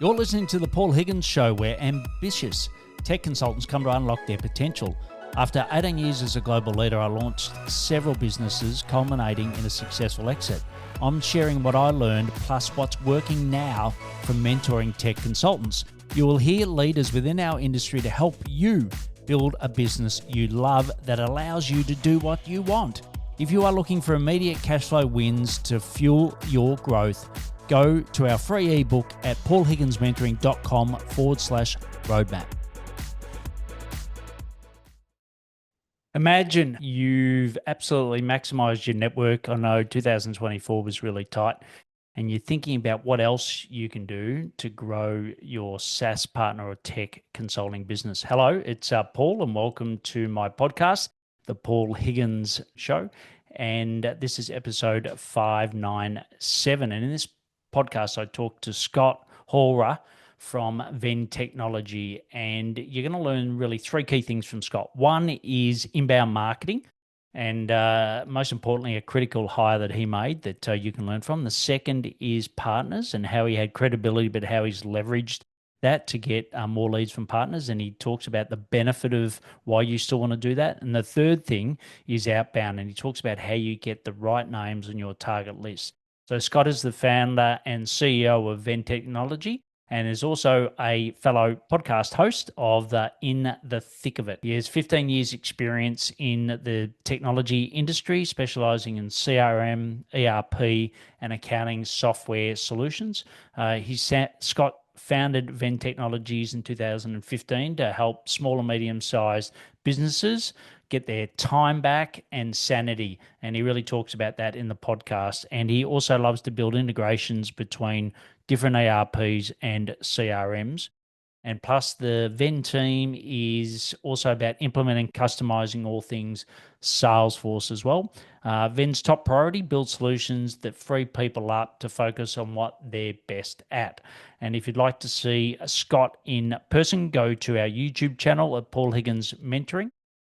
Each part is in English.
You're listening to The Paul Higgins Show, where ambitious tech consultants come to unlock their potential. After 18 years as a global leader, I launched several businesses, culminating in a successful exit. I'm sharing what I learned, plus what's working now from mentoring tech consultants. You will hear leaders within our industry to help you build a business you love that allows you to do what you want. If you are looking for immediate cash flow wins to fuel your growth, go to our free ebook at paulhigginsmentoring.com/roadmap. Imagine you've absolutely maximized your network. I know 2024 was really tight, and you're thinking about what else you can do to grow your SaaS partner or tech consulting business. Hello, it's Paul, and welcome to my podcast, The Paul Higgins Show. And this is episode 597. And in this podcast, I talked to Scott Hollrah from Venn Technology, and you're going to learn really three key things from Scott. One is inbound marketing, and most importantly, a critical hire that he made that you can learn from. The second is partners and how he had credibility, but how he's leveraged that to get more leads from partners. And he talks about the benefit of why you still want to do that. And the third thing is outbound, and he talks about how you get the right names on your target list. So Scott is the founder and CEO of Venn Technology, and is also a fellow podcast host of the In the Thick of It. He has 15 years experience in the technology industry, specializing in CRM, ERP, and accounting software solutions. Scott founded Venn Technologies in 2015 to help small and medium-sized businesses get their time back and sanity. And he really talks about that in the podcast. And he also loves to build integrations between different ERPs and CRMs. And plus, the Venn team is also about implementing, customizing all things Salesforce as well. Venn's top priority, build solutions that free people up to focus on what they're best at. And if you'd like to see Scott in person, go to our YouTube channel at Paul Higgins Mentoring.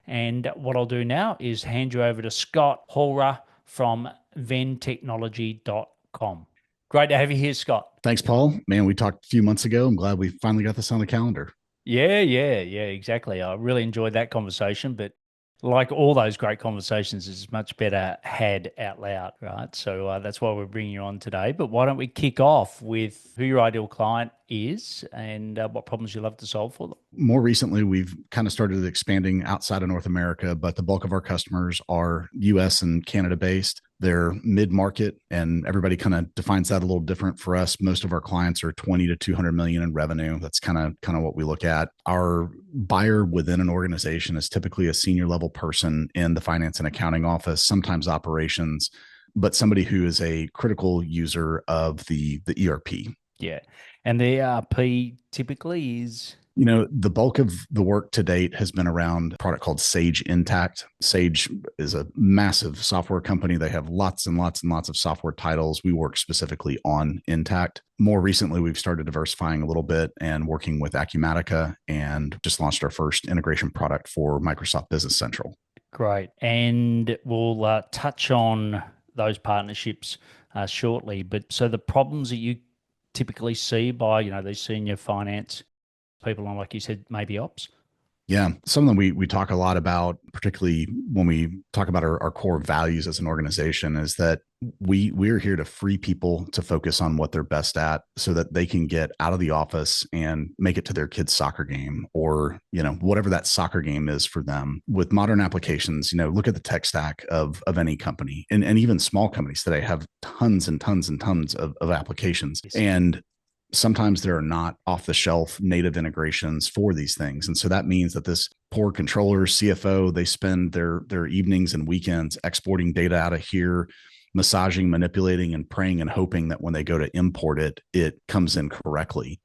And what I'll do now is hand you over to Scott Hollrah from venntechnology.com. Great to have you here, Scott. Thanks, Paul. Man, we talked a few months ago. I'm glad we finally got this on the calendar. Yeah, exactly. I really enjoyed that conversation, but like all those great conversations, it's much better had out loud, right? So that's why we're bringing you on today. But why don't we kick off with who your ideal client is and what problems you love to solve for them? More recently, we've kind of started expanding outside of North America, but the bulk of our customers are US and Canada based. They're mid-market, and everybody kind of defines that a little different. For us, most of our clients are 20 to 200 million in revenue. That's kind of what we look at. Our buyer within an organization is typically a senior level person in the finance and accounting office, sometimes operations, but somebody who is a critical user of the ERP. Yeah. And the ERP typically is? The bulk of the work to date has been around a product called Sage Intacct. Sage is a massive software company. They have lots and lots and lots of software titles. We work specifically on Intacct. More recently, we've started diversifying a little bit and working with Acumatica, and just launched our first integration product for Microsoft Business Central. Great. And we'll touch on those partnerships shortly. But so the problems that you typically see by, these senior finance people on, like you said, maybe ops? Yeah, some of them we talk a lot about, particularly when we talk about our core values as an organization, is that we're here to free people to focus on what they're best at so that they can get out of the office and make it to their kid's soccer game, or, whatever that soccer game is for them. With modern applications, look at the tech stack of any company, and even small companies today have tons and tons and tons of applications. Yes. And sometimes there are not off-the-shelf native integrations for these things. And so that means that this poor controller, CFO, they spend their evenings and weekends exporting data out of here, massaging, manipulating, and praying and hoping that when they go to import it, it comes in correctly.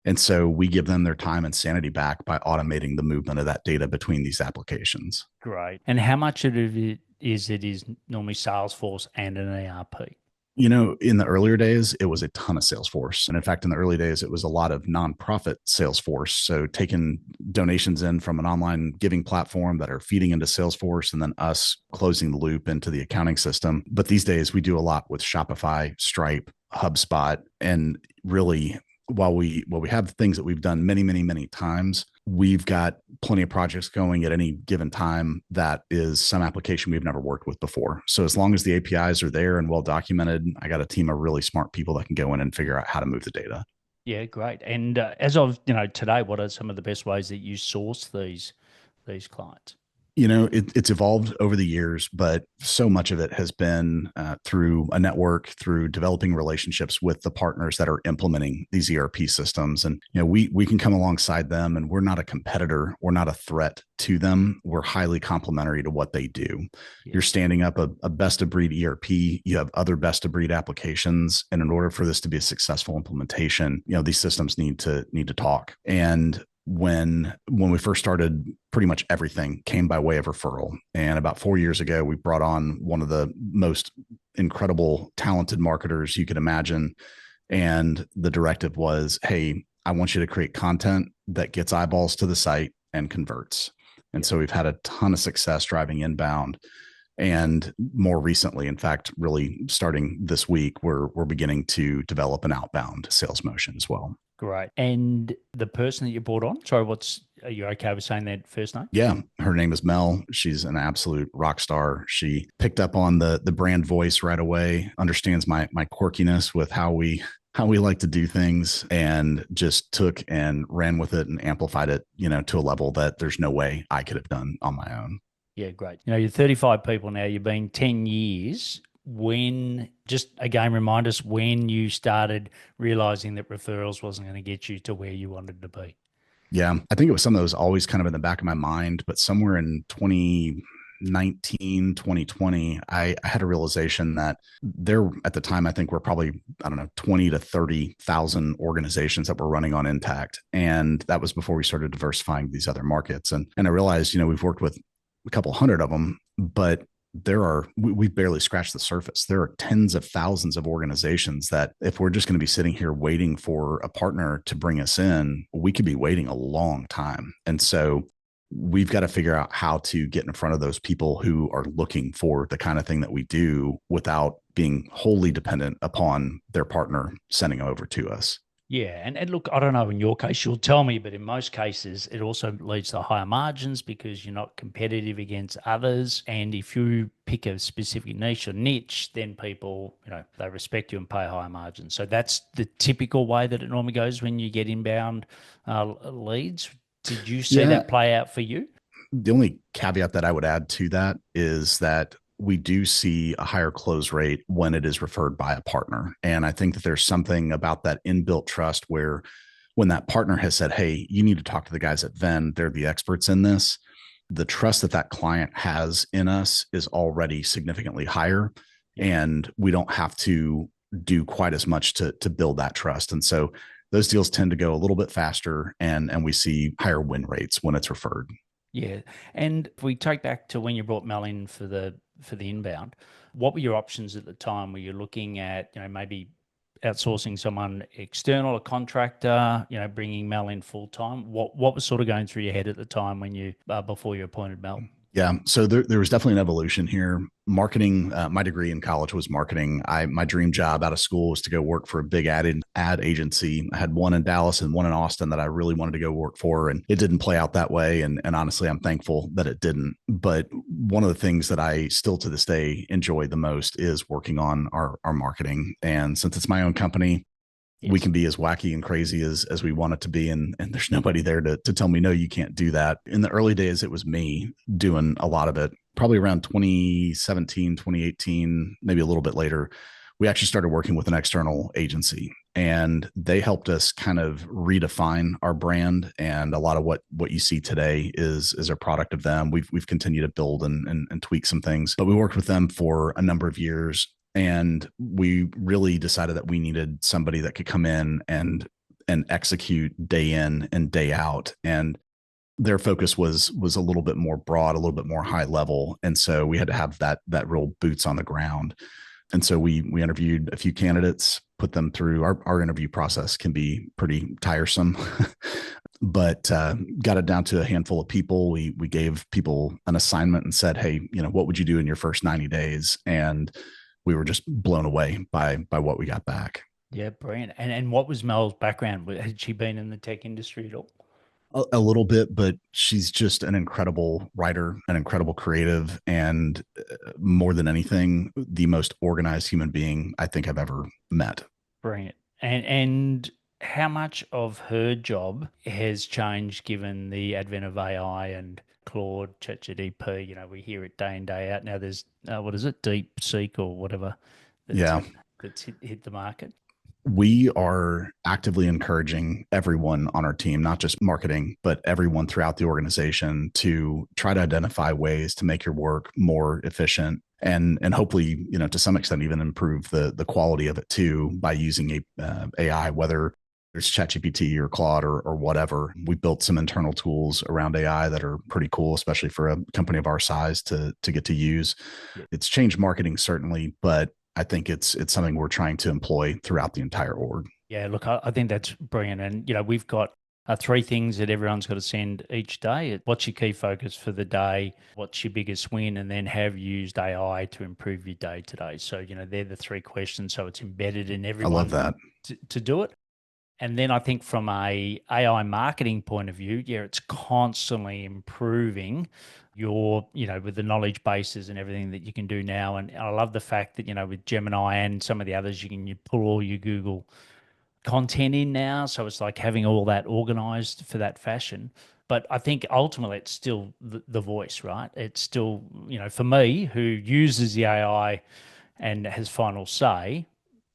And so we give them their time and sanity back by automating the movement of that data between these applications. Great. And how much of it is normally Salesforce and an ERP? In the earlier days, it was a ton of Salesforce. And in fact, in the early days, it was a lot of nonprofit Salesforce. So taking donations in from an online giving platform that are feeding into Salesforce, and then us closing the loop into the accounting system. But these days, we do a lot with Shopify, Stripe, HubSpot, and really while we have things that we've done many times, we've got plenty of projects going at any given time that is some application we've never worked with before. So as long as the APIs are there and well documented, I got a team of really smart people that can go in and figure out how to move the data. Yeah, great. And as of today, what are some of the best ways that you source these clients? It's evolved over the years, but so much of it has been through a network, through developing relationships with the partners that are implementing these ERP systems. And we can come alongside them, and we're not a competitor, we're not a threat to them. We're highly complementary to what they do. Yeah, You're standing up a best of breed ERP. You have other best of breed applications, and in order for this to be a successful implementation, these systems need to talk. And when we first started, pretty much everything came by way of referral. And about 4 years ago, we brought on one of the most incredible, talented marketers you could imagine. And the directive was, hey, I want you to create content that gets eyeballs to the site and converts. And yeah, so we've had a ton of success driving inbound. And more recently, in fact, really starting this week, we're beginning to develop an outbound sales motion as well. great. And the person that you brought on, sorry, are you okay with saying that first name? Yeah, her name is Mel. She's an absolute rock star. She picked up on the brand voice right away, understands my quirkiness with how we like to do things, and just took and ran with it and amplified it, to a level that there's no way I could have done on my own. Yeah, great. You're 35 people now, you've been 10 years. When, just again, remind us when you started realizing that referrals wasn't going to get you to where you wanted to be. Yeah, I think it was something that was always kind of in the back of my mind, but somewhere in 2019, 2020, I had a realization that there at the time, I think we're probably, I don't know, 20 to 30,000 organizations that were running on Intact. And that was before we started diversifying these other markets. And I realized, we've worked with a couple hundred of them, but we've barely scratched the surface. There are tens of thousands of organizations that if we're just going to be sitting here waiting for a partner to bring us in, we could be waiting a long time. And so we've got to figure out how to get in front of those people who are looking for the kind of thing that we do without being wholly dependent upon their partner sending them over to us. Yeah. And look, I don't know, in your case, you'll tell me, but in most cases, it also leads to higher margins because you're not competitive against others. And if you pick a specific niche or niche, then people, they respect you and pay higher margins. So that's the typical way that it normally goes when you get inbound leads. Did you see Yeah, that play out for you? the only caveat that I would add to that is that we do see a higher close rate when it is referred by a partner. And I think that there's something about that inbuilt trust where when that partner has said, hey, you need to talk to the guys at Venn, they're the experts in this, the trust that that client has in us is already significantly higher. Yeah. And we don't have to do quite as much to build that trust. And so those deals tend to go a little bit faster, and we see higher win rates when it's referred. Yeah. And if we take back to when you brought Mel in for the inbound, what were your options at the time? Were you looking at, maybe outsourcing someone external, a contractor, bringing Mel in full time? What was sort of going through your head at the time when you before you appointed Mel? Yeah. So there was definitely an evolution here. Marketing, my degree in college was marketing. My dream job out of school was to go work for a big ad agency. I had one in Dallas and one in Austin that I really wanted to go work for. And it didn't play out that way. And honestly, I'm thankful that it didn't. But one of the things that I still to this day enjoy the most is working on our marketing. And since it's my own company, we Yes. can be as wacky and crazy as we want it to be. And there's nobody there to tell me, no, you can't do that. In the early days, it was me doing a lot of it. Probably around 2017, 2018, maybe a little bit later, we actually started working with an external agency, and they helped us kind of redefine our brand. And a lot of what you see today is a product of them. We've continued to build and tweak some things, but we worked with them for a number of years. And we really decided that we needed somebody that could come in and execute day in and day out. And their focus was a little bit more broad, a little bit more high level. And so we had to have that real boots on the ground. And so we interviewed a few candidates, put them through our interview process can be pretty tiresome, but got it down to a handful of people. We gave people an assignment and said, hey, what would you do in your first 90 days? And we were just blown away by what we got back. Yeah, brilliant. And what was Mel's background? Had she been in the tech industry at all? A little bit, but she's just an incredible writer, an incredible creative, and more than anything, the most organized human being I think I've ever met. Brilliant. And how much of her job has changed given the advent of AI and Claude, ChatGPT? We hear it day in, day out. Now there's, what is it, Deep Seek or whatever that's Yeah, hit the market. we are actively encouraging everyone on our team, not just marketing, but everyone throughout the organization to try to identify ways to make your work more efficient and hopefully, to some extent even improve the quality of it too by using AI, whether there's ChatGPT or Claude or whatever. We built some internal tools around AI that are pretty cool, especially for a company of our size to get to use. Yeah. It's changed marketing certainly, but I think it's something we're trying to employ throughout the entire org. Yeah, look, I think that's brilliant. And, we've got three things that everyone's got to send each day. What's your key focus for the day? What's your biggest win? And then have you used AI to improve your day today? So, they're the three questions. So it's embedded in I love everyone that. to do it. And then I think from a AI marketing point of view, yeah, it's constantly improving your, with the knowledge bases and everything that you can do now. And I love the fact that, with Gemini and some of the others, you pull all your Google content in now. So it's like having all that organized for that fashion. But I think ultimately it's still the voice, right? It's still, for me who uses the AI and has final say,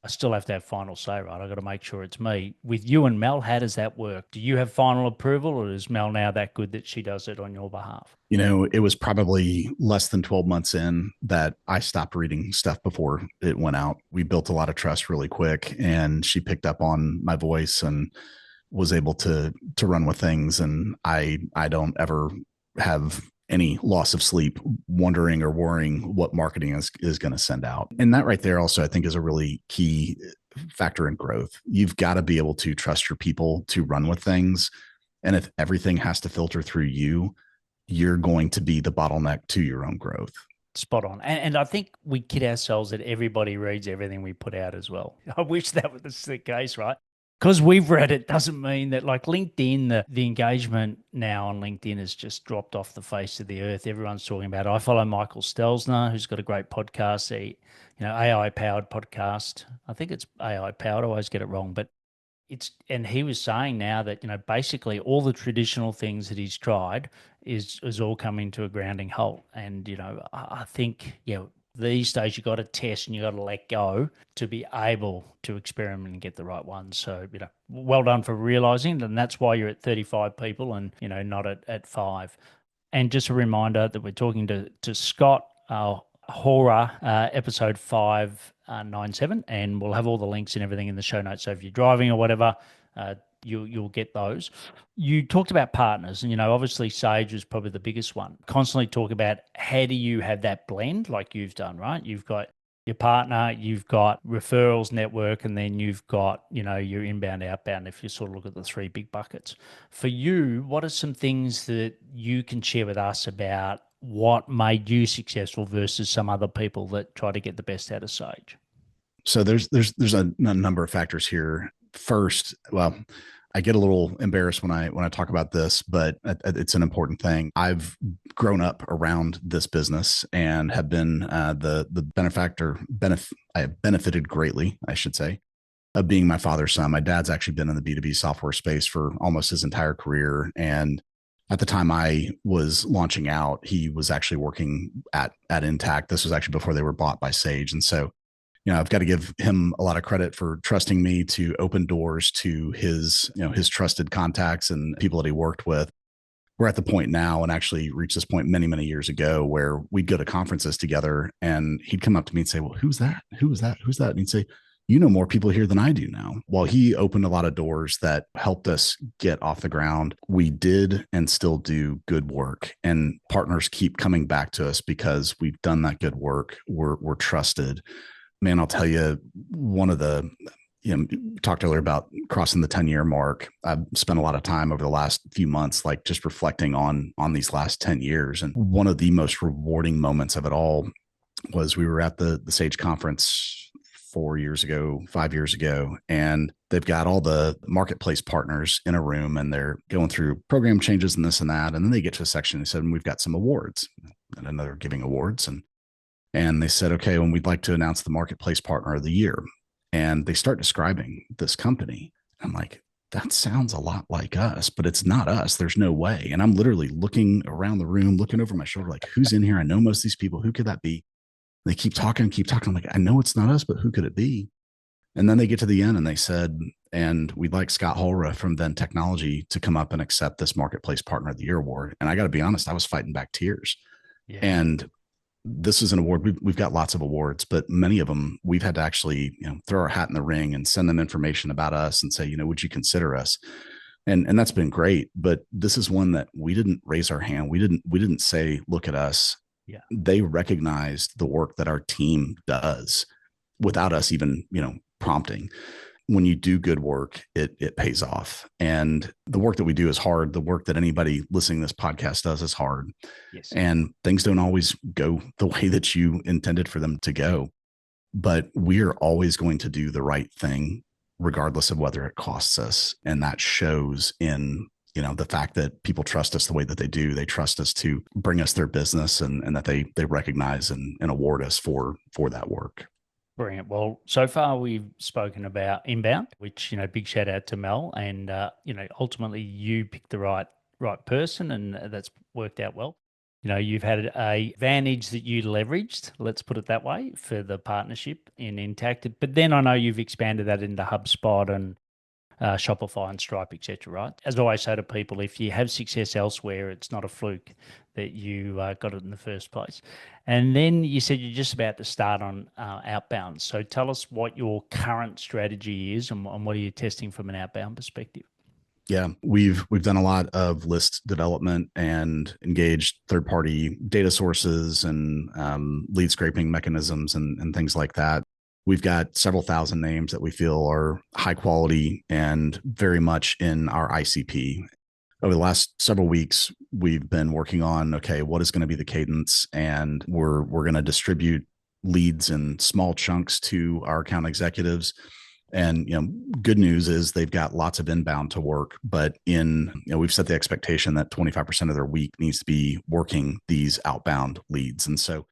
I still have to have final say, right? I've got to make sure it's me. With you and Mel, how does that work? Do you have final approval, or is Mel now that good that she does it on your behalf? It was probably less than 12 months in that I stopped reading stuff before it went out. We built a lot of trust really quick, and she picked up on my voice and was able to run with things. And I don't ever have any loss of sleep wondering or worrying what marketing is going to send out. And that right there also I think is a really key factor in growth. You've got to be able to trust your people to run with things. And if everything has to filter through you, you're going to be the bottleneck to your own growth. Spot on. And I think we kid ourselves that everybody reads everything we put out as well. I wish that was the case, right? Because we've read it doesn't mean that, like LinkedIn, the engagement now on LinkedIn has just dropped off the face of the earth. Everyone's talking about it. I follow Michael Stelzner, who's got a great podcast, AI powered podcast. I think it's AI powered. I always get it wrong, but and he was saying now that, basically all the traditional things that he's tried is all coming to a grounding halt. And, I think, these days you got to test and you got to let go to be able to experiment and get the right ones. So, well done for realizing, and that's why you're at 35 people and, not at five. And just a reminder that we're talking to Scott Hollrah, episode 597, and we'll have all the links and everything in the show notes. So if you're driving or whatever, you'll get those. You talked about partners, and obviously Sage is probably the biggest one. Constantly talk about how do you have that blend like you've done, right? You've got your partner, you've got referrals network, and then you've got, your inbound, outbound, if you sort of look at the three big buckets. For you, what are some things that you can share with us about what made you successful versus some other people that try to get the best out of Sage? So there's a number of factors here. First, well, I get a little embarrassed when I talk about this, but it's an important thing. I've grown up around this business and have been the benefactor. I have benefited greatly, I should say, of being my father's son. My dad's actually been in the B2B software space for almost his entire career, and at the time I was launching out, he was actually working at Intact. This was actually before they were bought by Sage, and so I've got to give him a lot of credit for trusting me to open doors to his trusted contacts and people that he worked with. We're at the point now, and actually reached this point many, many years ago, where we'd go to conferences together and he'd come up to me and say, well, who's that? Who is that? Who's that? And he'd say, you know more people here than I do now. Well, he opened a lot of doors that helped us get off the ground. We did and still do good work, and partners keep coming back to us because we've done that good work. We're trusted. Man, I'll tell you, one of the, talked earlier about crossing the 10-year mark. I've spent a lot of time over the last few months, like just reflecting on these last 10 years. And one of the most rewarding moments of it all was we were at the Sage conference 4 years ago, 5 years ago, and they've got all the marketplace partners in a room and they're going through program changes and this and that. And then they get to a section and said, and we've got some awards, and another giving awards. And they said, okay, well, we'd like to announce the marketplace partner of the year. And they start describing this company. I'm like, that sounds a lot like us, but it's not us. There's no way. And I'm literally looking around the room, looking over my shoulder, like, who's in here? I know most of these people. Who could that be? They keep talking. I'm like, I know it's not us, but who could it be? And then they get to the end and they said, and we'd like Scott Hollrah from Venn Technology to come up and accept this Marketplace Partner of the Year award. And I got to be honest, I was fighting back tears. Yeah. And this is an award. We've got lots of awards, but many of them we've had to actually, throw our hat in the ring and send them information about us and say, would you consider us? And that's been great. But this is one that we didn't raise our hand. We didn't say, look at us. Yeah. They recognized the work that our team does without us even, prompting. When you do good work, it pays off. And the work that we do is hard. The work that anybody listening to this podcast does is hard. Yes. And things don't always go the way that you intended for them to go. But we are always going to do the right thing, regardless of whether it costs us. And that shows in, the fact that people trust us the way that they do. They trust us to bring us their business and that they recognize and award us for that work. Brilliant. Well, so far we've spoken about inbound, which, big shout out to Mel. And, ultimately you picked the right person and that's worked out well. You've had a advantage that you leveraged, let's put it that way, for the partnership in Intact. But then I know you've expanded that into HubSpot and Shopify and Stripe, etc. Right? As I always say to people, if you have success elsewhere, it's not a fluke that you got it in the first place. And then you said you're just about to start on Outbound. So tell us what your current strategy is and what are you testing from an outbound perspective? Yeah, we've done a lot of list development and engaged third-party data sources and lead scraping mechanisms and things like that. We've got several thousand names that we feel are high quality and very much in our ICP. Over the last several weeks, we've been working on, okay, what is going to be the cadence? And we're going to distribute leads in small chunks to our account executives. And, good news is they've got lots of inbound to work, but we've set the expectation that 25% of their week needs to be working these outbound leads. And so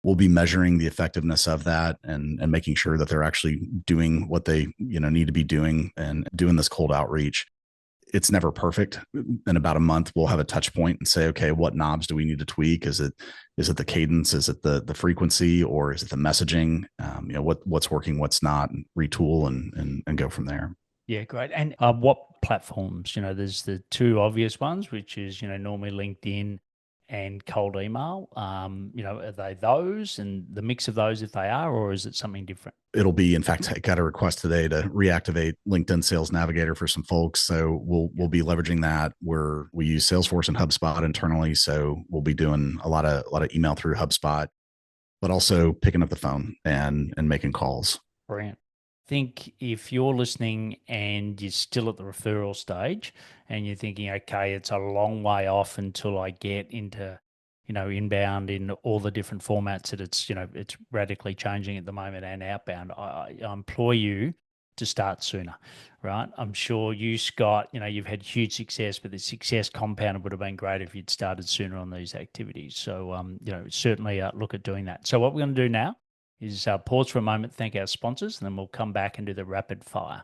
we'll be measuring the effectiveness of that and making sure that they're actually doing what they, need to be doing and doing this cold outreach. It's never perfect. In about a month, we'll have a touch point and say, okay, what knobs do we need to tweak? Is it the cadence? Is it the frequency, or is it the messaging? What's working, what's not, and retool and go from there. Yeah, great. And what platforms? There's the two obvious ones, which is, normally LinkedIn and cold email. Are they those and the mix of those if they are, or is it something different? It'll be, in fact, I got a request today to reactivate LinkedIn Sales Navigator for some folks. So we'll be leveraging that. We use Salesforce and HubSpot internally. So we'll be doing a lot of email through HubSpot, but also picking up the phone and making calls. Brilliant. I think if you're listening and you're still at the referral stage and you're thinking, okay, it's a long way off until I get into, inbound in all the different formats that it's radically changing at the moment, and outbound, I implore you to start sooner, right? I'm sure you, Scott, you've had huge success, but the success compounded would have been great if you'd started sooner on these activities. So, certainly look at doing that. So what we're going to do now is pause for a moment, thank our sponsors, and then we'll come back and do the rapid fire.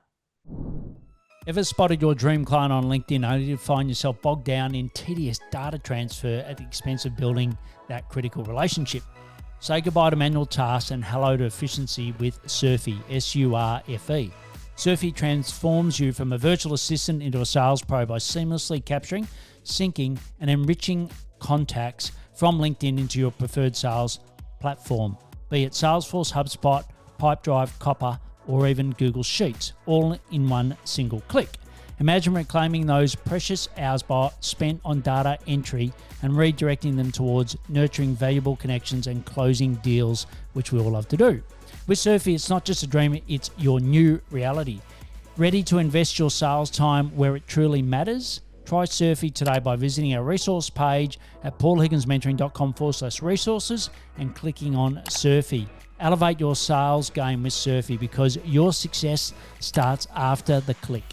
Ever spotted your dream client on LinkedIn only to find yourself bogged down in tedious data transfer at the expense of building that critical relationship? Say goodbye to manual tasks and hello to efficiency with Surfy, S-U-R-F-E. Surfy transforms you from a virtual assistant into a sales pro by seamlessly capturing, syncing, and enriching contacts from LinkedIn into your preferred sales platform, be it Salesforce, HubSpot, Pipedrive, Copper, or even Google Sheets, all in one single click. Imagine reclaiming those precious hours spent on data entry and redirecting them towards nurturing valuable connections and closing deals, which we all love to do. With Surfy, it's not just a dream, it's your new reality. Ready to invest your sales time where it truly matters? Try Surfy today by visiting our resource page at paulhigginsmentoring.com/resources and clicking on Surfy. Elevate your sales game with Surfy because your success starts after the click.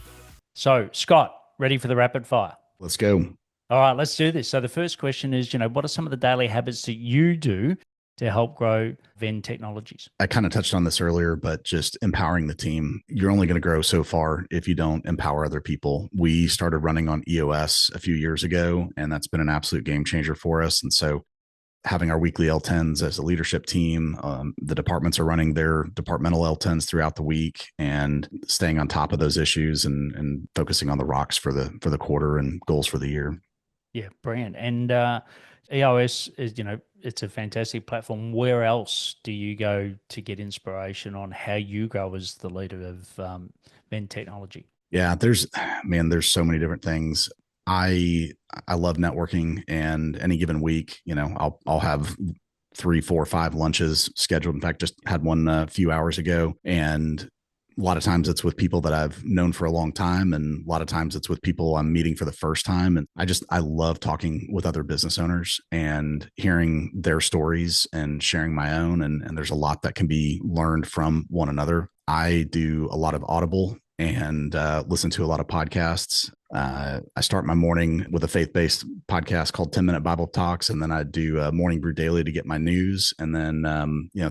So, Scott, ready for the rapid fire? Let's go. All right, let's do this. So the first question is, what are some of the daily habits that you do to help grow Venn Technologies? I kind of touched on this earlier, but just empowering the team. You're only going to grow so far if you don't empower other people. We started running on EOS a few years ago, and that's been an absolute game changer for us. And so having our weekly L10s as a leadership team, the departments are running their departmental L10s throughout the week and staying on top of those issues and focusing on the rocks for the quarter and goals for the year. Yeah, brilliant. And EOS is, it's a fantastic platform. Where else do you go to get inspiration on how you grow as the leader of Venn Technology? Yeah, there's so many different things. I love networking, and any given week, I'll have 3, 4, 5 lunches scheduled. In fact, just had one a few hours ago, and a lot of times it's with people that I've known for a long time. And a lot of times it's with people I'm meeting for the first time. And I love talking with other business owners and hearing their stories and sharing my own. And there's a lot that can be learned from one another. I do a lot of Audible and listen to a lot of podcasts. I start my morning with a faith-based podcast called 10-Minute Bible Talks, and then I do a Morning Brew Daily to get my news. And then,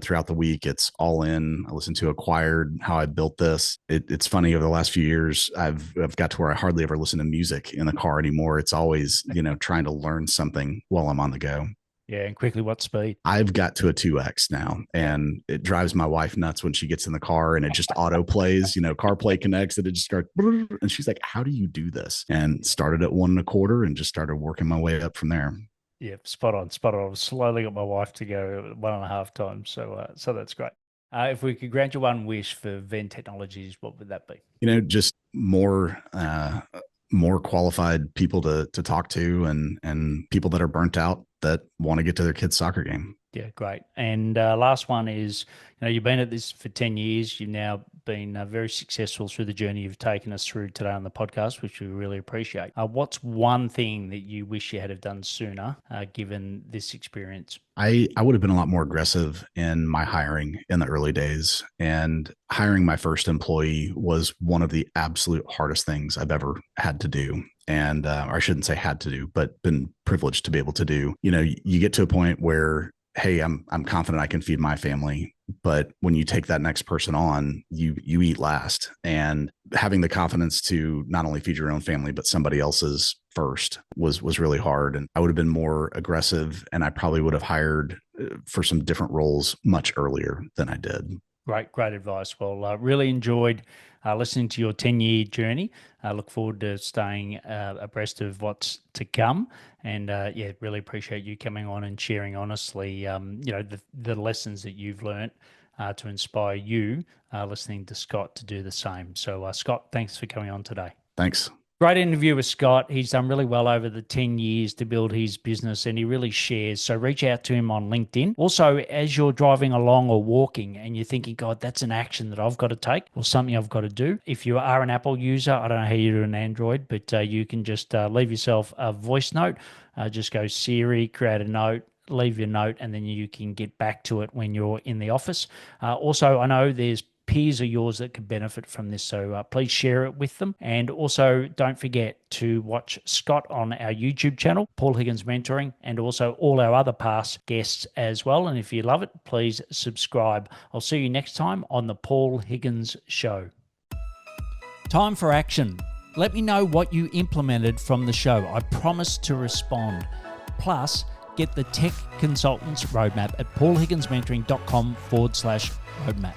throughout the week, it's all in. I listen to Acquired, How I Built This. It's funny, over the last few years, I've got to where I hardly ever listen to music in the car anymore. It's always, trying to learn something while I'm on the go. Yeah, and quickly, what speed? I've got to a 2x now, and it drives my wife nuts when she gets in the car and it just auto plays, CarPlay connects and it just starts, and she's like, how do you do this? And started at 1 1/4 and just started working my way up from there. Yeah, spot on. I've slowly got my wife to go 1.5 times. So that's great. If we could grant you one wish for Venn Technologies, what would that be? Just more qualified people to talk to and people that are burnt out that want to get to their kids' soccer game. Yeah, great. And last one is, you've been at this for 10 years. You've now been very successful through the journey you've taken us through today on the podcast, which we really appreciate. What's one thing that you wish you had have done sooner, given this experience? I would have been a lot more aggressive in my hiring in the early days. And hiring my first employee was one of the absolute hardest things I've ever had to do. And or I shouldn't say had to do, but been privileged to be able to do. You get to a point where, hey, I'm confident I can feed my family. But when you take that next person on, you eat last. And having the confidence to not only feed your own family, but somebody else's first was really hard. And I would have been more aggressive, and I probably would have hired for some different roles much earlier than I did. Great advice. Well, really enjoyed listening to your 10-year journey. I look forward to staying abreast of what's to come. And really appreciate you coming on and sharing honestly, the lessons that you've learned to inspire you listening to Scott to do the same. So Scott, thanks for coming on today. Thanks. Great interview with Scott. He's done really well over the 10 years to build his business, and he really shares. So reach out to him on LinkedIn. Also, as you're driving along or walking and you're thinking, God, that's an action that I've got to take or something I've got to do. If you are an Apple user, I don't know how you do an Android, but you can just leave yourself a voice note. Just go Siri, create a note, leave your note, and then you can get back to it when you're in the office. Also, I know there's peers of yours that could benefit from this, so please share it with them. And also don't forget to watch Scott on our YouTube channel, Paul Higgins Mentoring, and also all our other past guests as well. And if you love it, please subscribe. I'll see you next time on the Paul Higgins Show. Time for action. Let me know what you implemented from the show. I promise to respond. Plus, get the Tech Consultants Roadmap at paulhigginsmentoring.com/roadmap.